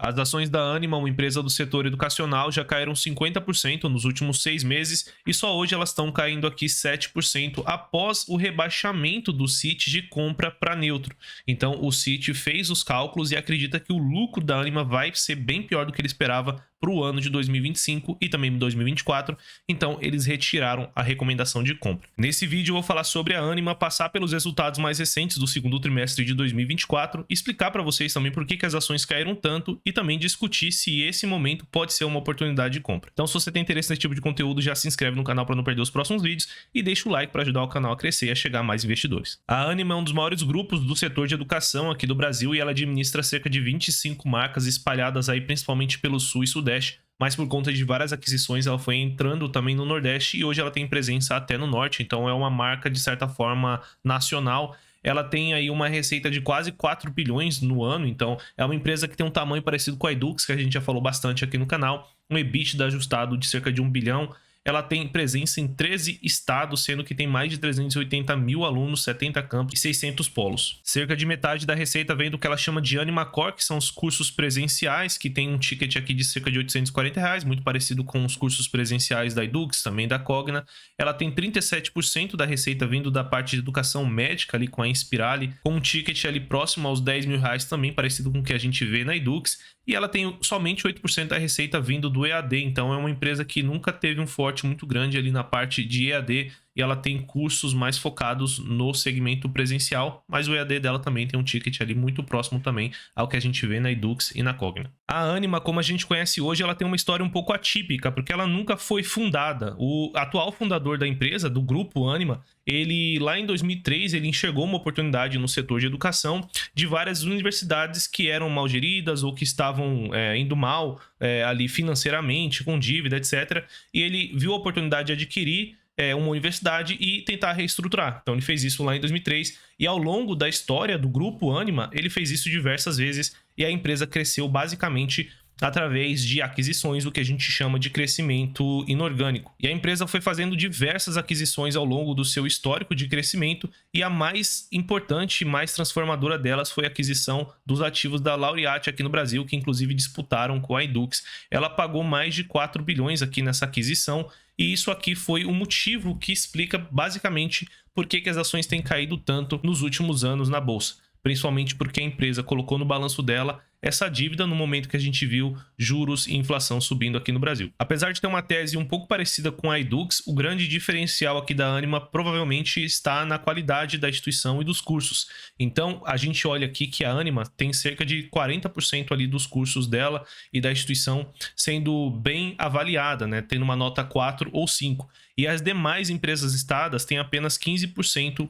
As ações da Ânima, uma empresa do setor educacional, já caíram 50% nos últimos 6 meses e só hoje elas estão caindo aqui 7% após o rebaixamento do CIT de compra para neutro. Então o CIT fez os cálculos e acredita que o lucro da Ânima vai ser bem pior do que ele esperava para o ano de 2025 e também 2024, então eles retiraram a recomendação de compra. Nesse vídeo eu vou falar sobre a Ânima, passar pelos resultados mais recentes do segundo trimestre de 2024, explicar para vocês também por que as ações caíram tanto e também discutir se esse momento pode ser uma oportunidade de compra. Então se você tem interesse nesse tipo de conteúdo, já se inscreve no canal para não perder os próximos vídeos e deixa o like para ajudar o canal a crescer e a chegar a mais investidores. A Ânima é um dos maiores grupos do setor de educação aqui do Brasil e ela administra cerca de 25 marcas espalhadas aí principalmente pelo Sul e Sudeste, mas por conta de várias aquisições ela foi entrando também no Nordeste e hoje ela tem presença até no Norte, então é uma marca de certa forma nacional. Ela tem aí uma receita de quase 4 bilhões no ano, então é uma empresa que tem um tamanho parecido com a Edux, que a gente já falou bastante aqui no canal, um EBITDA ajustado de cerca de 1 bilhão. Ela tem presença em 13 estados, sendo que tem mais de 380 mil alunos, 70 campos e 600 polos. Cerca de metade da receita vem do que ela chama de Ânima Core, que são os cursos presenciais, que tem um ticket aqui de cerca de R$ 840, muito parecido com os cursos presenciais da Edux, também da Cogna. Ela tem 37% da receita vindo da parte de educação médica, ali com a Inspirali, com um ticket ali próximo aos R$ 10 mil, também parecido com o que a gente vê na Edux. E ela tem somente 8% da receita vindo do EAD, então é uma empresa que nunca teve um forte muito grande ali na parte de EAD e ela tem cursos mais focados no segmento presencial, mas o EAD dela também tem um ticket ali muito próximo também ao que a gente vê na Edux e na Cogna. A Ânima, como a gente conhece hoje, ela tem uma história um pouco atípica, porque ela nunca foi fundada. O atual fundador da empresa, do grupo Ânima, ele lá em 2003 ele enxergou uma oportunidade no setor de educação de várias universidades que eram mal geridas ou que estavam indo mal ali financeiramente, com dívida, etc. E ele viu a oportunidade de adquirir uma universidade e tentar reestruturar. Então ele fez isso lá em 2003 e ao longo da história do grupo Ânima, ele fez isso diversas vezes e a empresa cresceu basicamente através de aquisições, o que a gente chama de crescimento inorgânico. E a empresa foi fazendo diversas aquisições ao longo do seu histórico de crescimento e a mais importante e mais transformadora delas foi a aquisição dos ativos da Laureate aqui no Brasil, que inclusive disputaram com a Edux. Ela pagou mais de 4 bilhões aqui nessa aquisição e isso aqui foi o motivo que explica basicamente por que as ações têm caído tanto nos últimos anos na bolsa. Principalmente porque a empresa colocou no balanço dela essa dívida no momento que a gente viu juros e inflação subindo aqui no Brasil. Apesar de ter uma tese um pouco parecida com a Edux, o grande diferencial aqui da Ânima provavelmente está na qualidade da instituição e dos cursos. Então, a gente olha aqui que a Ânima tem cerca de 40% ali dos cursos dela e da instituição sendo bem avaliada, né? Tendo uma nota 4 ou 5. E as demais empresas listadas têm apenas 15%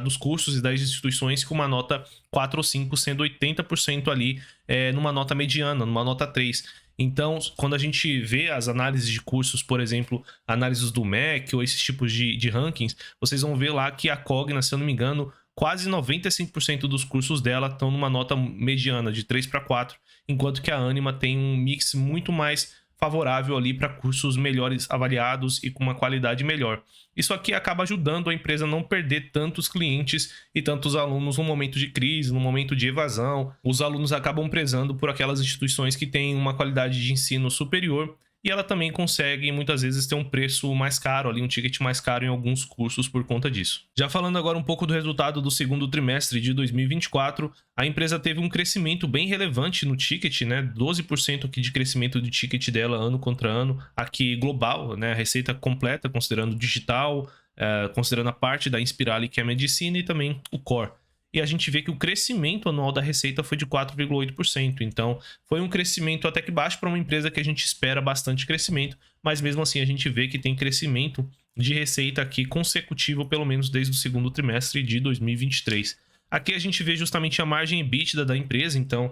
dos cursos e das instituições com uma nota 4 ou 5, sendo 80% ali numa nota mediana, numa nota 3. Então, quando a gente vê as análises de cursos, por exemplo, análises do MEC ou esses tipos de rankings, vocês vão ver lá que a Cogna, se eu não me engano, quase 95% dos cursos dela estão numa nota mediana, de 3 para 4, enquanto que a Ânima tem um mix muito mais favorável ali para cursos melhores avaliados e com uma qualidade melhor. Isso aqui acaba ajudando a empresa a não perder tantos clientes e tantos alunos no momento de crise, no momento de evasão. Os alunos acabam prezando por aquelas instituições que têm uma qualidade de ensino superior e ela também consegue muitas vezes ter um preço mais caro ali, um ticket mais caro em alguns cursos por conta disso. Já falando agora um pouco do resultado do segundo trimestre de 2024, a empresa teve um crescimento bem relevante no ticket, né? 12% aqui de crescimento do ticket dela ano contra ano, aqui global, né? A receita completa, considerando digital, considerando a parte da Inspirali, que é a medicina, e também o core. E a gente vê que o crescimento anual da receita foi de 4,8%. Então, foi um crescimento até que baixo para uma empresa que a gente espera bastante crescimento, mas mesmo assim a gente vê que tem crescimento de receita aqui consecutivo, pelo menos desde o segundo trimestre de 2023. Aqui a gente vê justamente a margem EBITDA da empresa, então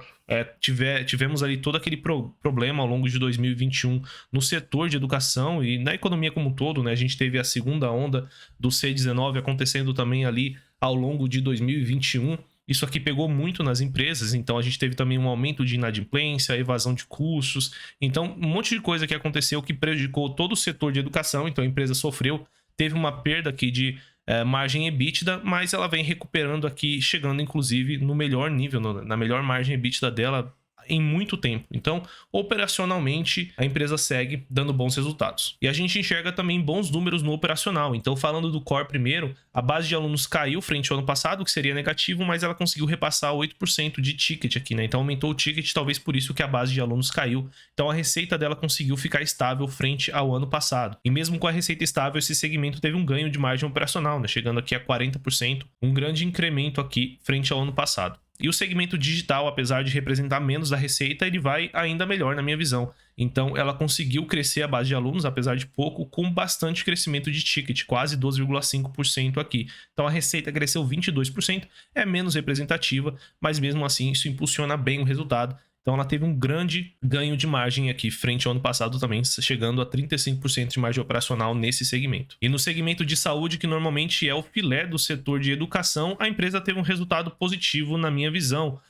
tivemos ali todo aquele problema ao longo de 2021 no setor de educação e na economia como um todo, né? A gente teve a segunda onda do C19 acontecendo também ali ao longo de 2021. Isso aqui pegou muito nas empresas, então a gente teve também um aumento de inadimplência, evasão de custos, então um monte de coisa que aconteceu que prejudicou todo o setor de educação, então a empresa sofreu, teve uma perda aqui de margem EBITDA, mas ela vem recuperando aqui, chegando inclusive no melhor nível, na melhor margem EBITDA dela em muito tempo. Então, operacionalmente, a empresa segue dando bons resultados. E a gente enxerga também bons números no operacional. Então, falando do core primeiro, a base de alunos caiu frente ao ano passado, que seria negativo, mas ela conseguiu repassar 8% de ticket aqui, né? Então, aumentou o ticket, talvez por isso que a base de alunos caiu. Então, a receita dela conseguiu ficar estável frente ao ano passado. E mesmo com a receita estável, esse segmento teve um ganho de margem operacional, né? Chegando aqui a 40%, um grande incremento aqui frente ao ano passado. E o segmento digital, apesar de representar menos da receita, ele vai ainda melhor na minha visão. Então, ela conseguiu crescer a base de alunos, apesar de pouco, com bastante crescimento de ticket, quase 12,5% aqui. Então, a receita cresceu 22%, é menos representativa, mas mesmo assim isso impulsiona bem o resultado. Então, ela teve um grande ganho de margem aqui, frente ao ano passado também, chegando a 35% de margem operacional nesse segmento. E no segmento de saúde, que normalmente é o filé do setor de educação, a empresa teve um resultado positivo na minha visão.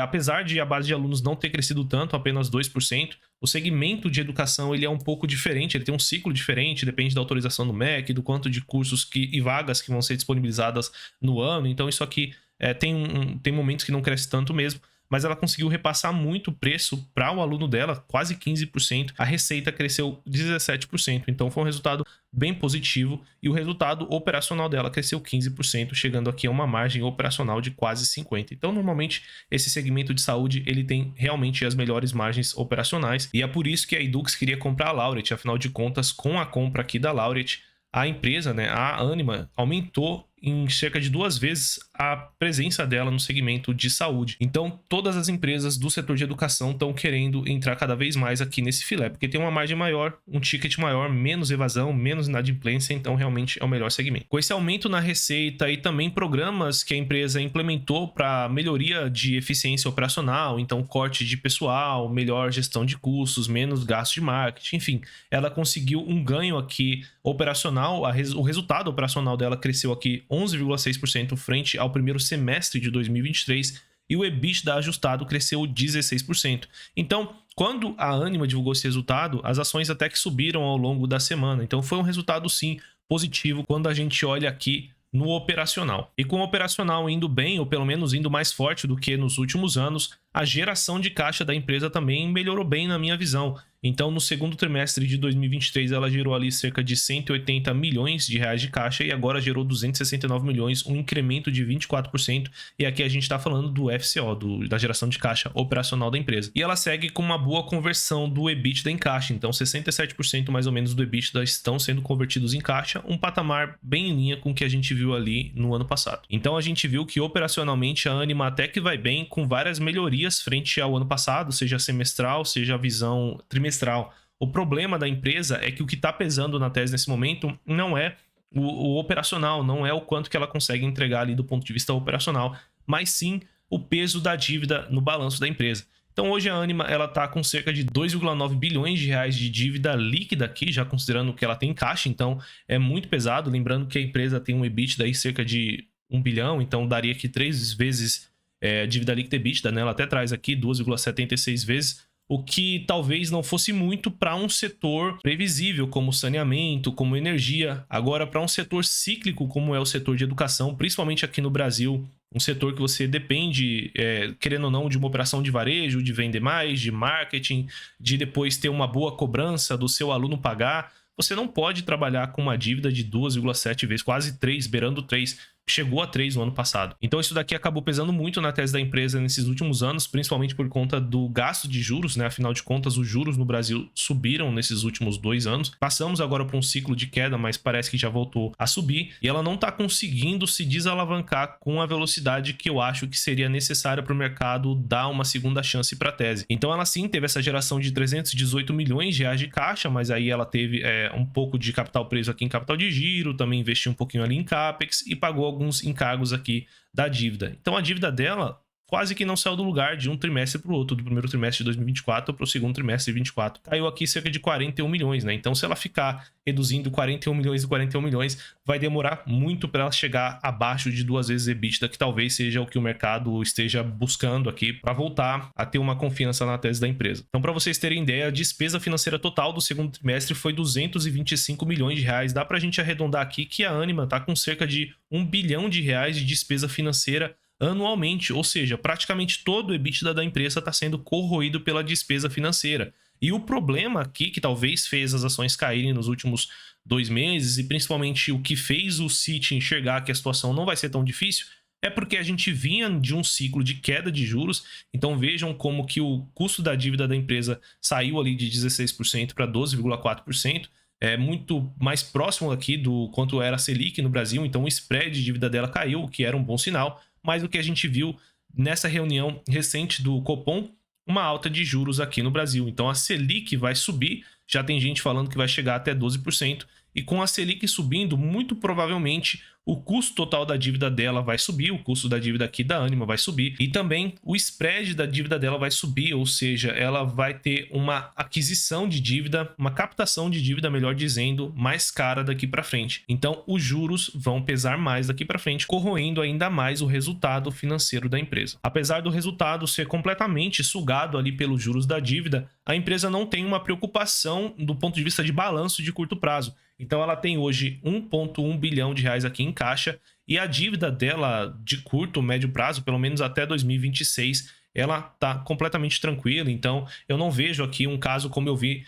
Apesar de a base de alunos não ter crescido tanto, apenas 2%, o segmento de educação ele é um pouco diferente, ele tem um ciclo diferente, depende da autorização do MEC, do quanto de cursos e vagas que vão ser disponibilizadas no ano. Então, isso aqui tem momentos que não cresce tanto mesmo. Mas ela conseguiu repassar muito o preço para o aluno dela, quase 15%. A receita cresceu 17%, então foi um resultado bem positivo. E o resultado operacional dela cresceu 15%, chegando aqui a uma margem operacional de quase 50%. Então, normalmente, esse segmento de saúde ele tem realmente as melhores margens operacionais. E é por isso que a Edux queria comprar a Laureate. Afinal de contas, com a compra aqui da Laureate, a empresa, né, a Ânima, aumentou em cerca de 2 vezes a presença dela no segmento de saúde. Então, todas as empresas do setor de educação estão querendo entrar cada vez mais aqui nesse filé, porque tem uma margem maior, um ticket maior, menos evasão, menos inadimplência, então realmente é o melhor segmento. Com esse aumento na receita e também programas que a empresa implementou para melhoria de eficiência operacional, então corte de pessoal, melhor gestão de custos, menos gasto de marketing, enfim, ela conseguiu um ganho aqui operacional, o resultado operacional dela cresceu aqui 11,6% frente ao primeiro semestre de 2023 e o EBITDA ajustado cresceu 16%. Então, quando a Ânima divulgou esse resultado, as ações até que subiram ao longo da semana. Então, foi um resultado, sim, positivo quando a gente olha aqui no operacional. E com o operacional indo bem, ou pelo menos indo mais forte do que nos últimos anos, a geração de caixa da empresa também melhorou bem na minha visão. Então, no segundo trimestre de 2023, ela gerou ali cerca de 180 milhões de reais de caixa e agora gerou 269 milhões, um incremento de 24%. E aqui a gente está falando do FCO, da geração de caixa operacional da empresa. E ela segue com uma boa conversão do EBITDA em caixa. Então, 67% mais ou menos do EBITDA estão sendo convertidos em caixa, um patamar bem em linha com o que a gente viu ali no ano passado. Então, a gente viu que operacionalmente a Ânima até que vai bem, com várias melhorias frente ao ano passado, seja semestral, seja a visão trimestral. O problema da empresa é que o que está pesando na tese nesse momento não é o operacional, não é o quanto que ela consegue entregar ali do ponto de vista operacional, mas sim o peso da dívida no balanço da empresa. Então hoje a Ânima ela está com cerca de 2,9 bilhões de reais de dívida líquida aqui, já considerando que ela tem caixa, então é muito pesado. Lembrando que a empresa tem um EBITDA aí cerca de 1 bilhão, então daria aqui 3 vezes dívida líquida EBITDA, né? Ela até traz aqui 2,76 vezes, o que talvez não fosse muito para um setor previsível, como saneamento, como energia. Agora, para um setor cíclico, como é o setor de educação, principalmente aqui no Brasil, um setor que você depende, querendo ou não, de uma operação de varejo, de vender mais, de marketing, de depois ter uma boa cobrança do seu aluno pagar, você não pode trabalhar com uma dívida de 2,7 vezes, quase 3, beirando 3. Chegou a 3 no ano passado. Então isso daqui acabou pesando muito na tese da empresa nesses últimos anos, principalmente por conta do gasto de juros, né? Afinal de contas, os juros no Brasil subiram nesses últimos 2 anos. Passamos agora por um ciclo de queda, mas parece que já voltou a subir. E ela não está conseguindo se desalavancar com a velocidade que eu acho que seria necessária para o mercado dar uma segunda chance para a tese. Então ela sim teve essa geração de 318 milhões de reais de caixa, mas aí ela teve um pouco de capital preso aqui em capital de giro, também investiu um pouquinho ali em CAPEX e pagou alguns encargos aqui da dívida. Então a dívida dela quase que não saiu do lugar de um trimestre para o outro, do primeiro trimestre de 2024 para o segundo trimestre de 2024. Caiu aqui cerca de 41 milhões, né? Então se ela ficar reduzindo 41 milhões e 41 milhões, vai demorar muito para ela chegar abaixo de 2 vezes EBITDA, que talvez seja o que o mercado esteja buscando aqui para voltar a ter uma confiança na tese da empresa. Então, para vocês terem ideia, a despesa financeira total do segundo trimestre foi 225 milhões de reais. Dá para a gente arredondar aqui que a Ânima está com cerca de 1 bilhão de reais de despesa financeira anualmente, ou seja, praticamente todo o EBITDA da empresa está sendo corroído pela despesa financeira. E o problema aqui, que talvez fez as ações caírem nos últimos 2 meses, e principalmente o que fez o Citi enxergar que a situação não vai ser tão difícil, é porque a gente vinha de um ciclo de queda de juros. Então vejam como que o custo da dívida da empresa saiu ali de 16% para 12,4%. É muito mais próximo aqui do quanto era a Selic no Brasil, então o spread de dívida dela caiu, o que era um bom sinal. Mas o que a gente viu nessa reunião recente do Copom, uma alta de juros aqui no Brasil. Então a Selic vai subir, já tem gente falando que vai chegar até 12%, e com a Selic subindo, muito provavelmente o custo total da dívida dela vai subir, o custo da dívida aqui da Ânima vai subir, e também o spread da dívida dela vai subir, ou seja, ela vai ter uma aquisição de dívida, uma captação de dívida, melhor dizendo, mais cara daqui para frente. Então os juros vão pesar mais daqui para frente, corroendo ainda mais o resultado financeiro da empresa. Apesar do resultado ser completamente sugado ali pelos juros da dívida, a empresa não tem uma preocupação do ponto de vista de balanço de curto prazo. Então ela tem hoje 1,1 bilhão de reais aqui em caixa, e a dívida dela de curto, médio prazo, pelo menos até 2026, ela tá completamente tranquila. Então eu não vejo aqui um caso como eu vi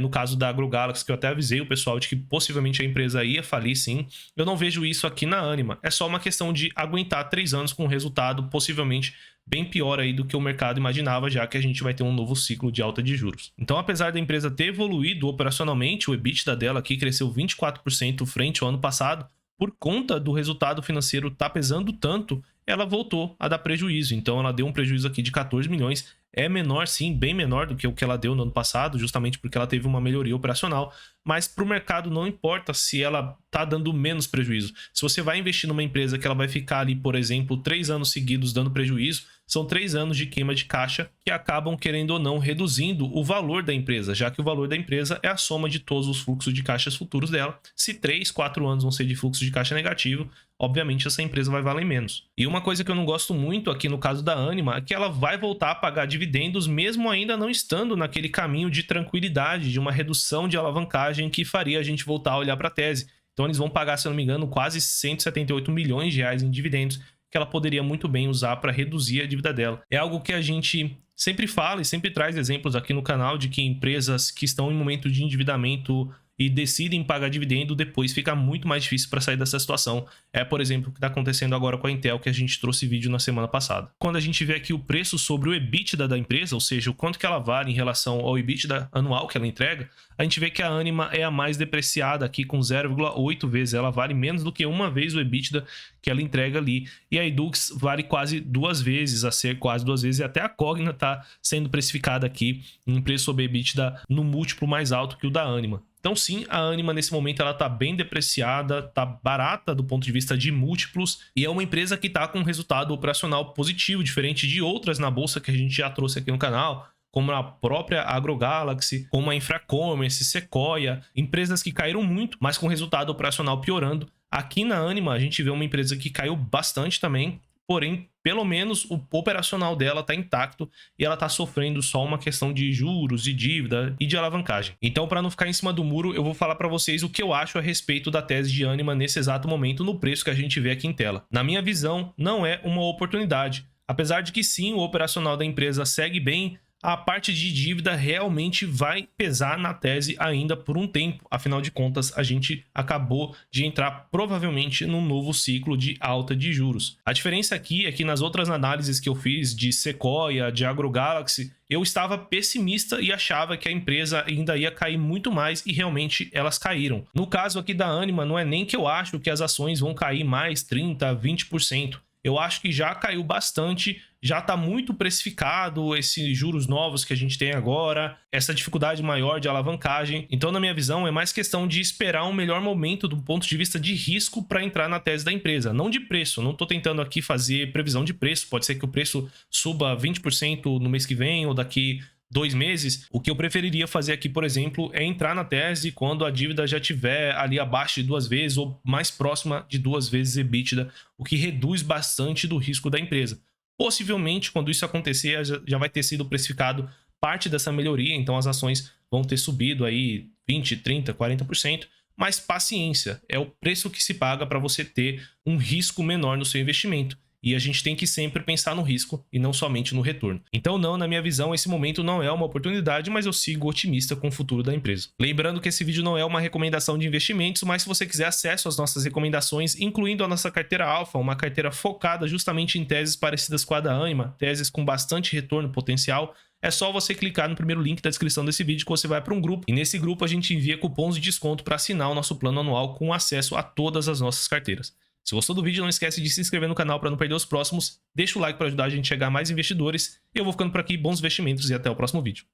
no caso da AgroGalaxy, que eu até avisei o pessoal de que possivelmente a empresa ia falir sim. Eu não vejo isso aqui na Ânima. É só uma questão de aguentar 3 anos com um resultado possivelmente bem pior aí do que o mercado imaginava, já que a gente vai ter um novo ciclo de alta de juros. Então, apesar da empresa ter evoluído operacionalmente, o EBITDA dela aqui cresceu 24% frente ao ano passado, por conta do resultado financeiro tá pesando tanto, ela voltou a dar prejuízo. Então ela deu um prejuízo aqui de 14 milhões. É menor sim, bem menor do que o que ela deu no ano passado, justamente porque ela teve uma melhoria operacional. Mas para o mercado não importa se ela está dando menos prejuízo. Se você vai investir numa empresa que ela vai ficar ali, por exemplo, 3 anos seguidos dando prejuízo, são 3 anos de queima de caixa que acabam, querendo ou não, reduzindo o valor da empresa, já que o valor da empresa é a soma de todos os fluxos de caixas futuros dela. Se 3, 4 anos vão ser de fluxo de caixa negativo, obviamente essa empresa vai valer menos. E uma coisa que eu não gosto muito aqui no caso da Ânima é que ela vai voltar a pagar dividendos mesmo ainda não estando naquele caminho de tranquilidade, de uma redução de alavancagem que faria a gente voltar a olhar para a tese. Então eles vão pagar, se eu não me engano, quase 178 milhões de reais em dividendos, que ela poderia muito bem usar para reduzir a dívida dela. É algo que a gente sempre fala e sempre traz exemplos aqui no canal de que empresas que estão em momento de endividamento e decidem pagar dividendo, depois fica muito mais difícil para sair dessa situação. É, por exemplo, o que está acontecendo agora com a Intel, que a gente trouxe vídeo na semana passada. Quando a gente vê aqui o preço sobre o EBITDA da empresa, ou seja, o quanto que ela vale em relação ao EBITDA anual que ela entrega, a gente vê que a Ânima é a mais depreciada aqui com 0,8 vezes. Ela vale menos do que uma vez o EBITDA que ela entrega ali. E a Edux vale quase 2 vezes, a ser quase 2 vezes. E até a Cogna está sendo precificada aqui em um preço sobre EBITDA no múltiplo mais alto que o da Ânima. Então sim, a Ânima nesse momento ela tá bem depreciada, tá barata do ponto de vista de múltiplos, e é uma empresa que tá com um resultado operacional positivo, diferente de outras na bolsa que a gente já trouxe aqui no canal, como a própria AgroGalaxy, como a Infracommerce, Sequoia, empresas que caíram muito, mas com resultado operacional piorando. Aqui na Ânima a gente vê uma empresa que caiu bastante também, porém, pelo menos o operacional dela está intacto e ela está sofrendo só uma questão de juros, de dívida e de alavancagem. Então, para não ficar em cima do muro, eu vou falar para vocês o que eu acho a respeito da tese de Ânima nesse exato momento no preço que a gente vê aqui em tela. Na minha visão, não é uma oportunidade. Apesar de que sim, o operacional da empresa segue bem, a parte de dívida realmente vai pesar na tese ainda por um tempo. Afinal de contas, a gente acabou de entrar provavelmente num novo ciclo de alta de juros. A diferença aqui é que nas outras análises que eu fiz de Sequoia, de AgroGalaxy, eu estava pessimista e achava que a empresa ainda ia cair muito mais, e realmente elas caíram. No caso aqui da Ânima, não é nem que eu acho que as ações vão cair mais 30%, 20%. Eu acho que já caiu bastante, já está muito precificado esses juros novos que a gente tem agora, essa dificuldade maior de alavancagem. Então, na minha visão, é mais questão de esperar um melhor momento do ponto de vista de risco para entrar na tese da empresa, não de preço. Não estou tentando aqui fazer previsão de preço, pode ser que o preço suba 20% no mês que vem ou daqui 2 meses. O que eu preferiria fazer aqui, por exemplo, é entrar na tese quando a dívida já estiver ali abaixo de 2 vezes ou mais próxima de 2 vezes EBITDA, o que reduz bastante do risco da empresa. Possivelmente, quando isso acontecer, já vai ter sido precificado parte dessa melhoria, então as ações vão ter subido aí 20, 30, 40%, mas paciência, é o preço que se paga para você ter um risco menor no seu investimento. e a gente tem que sempre pensar no risco e não somente no retorno. Então não, na minha visão, esse momento não é uma oportunidade, mas eu sigo otimista com o futuro da empresa. Lembrando que esse vídeo não é uma recomendação de investimentos, mas se você quiser acesso às nossas recomendações, incluindo a nossa carteira Alpha, uma carteira focada justamente em teses parecidas com a da Anima, teses com bastante retorno potencial, é só você clicar no primeiro link da descrição desse vídeo que você vai para um grupo, e nesse grupo a gente envia cupons de desconto para assinar o nosso plano anual com acesso a todas as nossas carteiras. Se gostou do vídeo, não esquece de se inscrever no canal para não perder os próximos, deixa o like para ajudar a gente a chegar a mais investidores, e eu vou ficando por aqui, bons investimentos e até o próximo vídeo.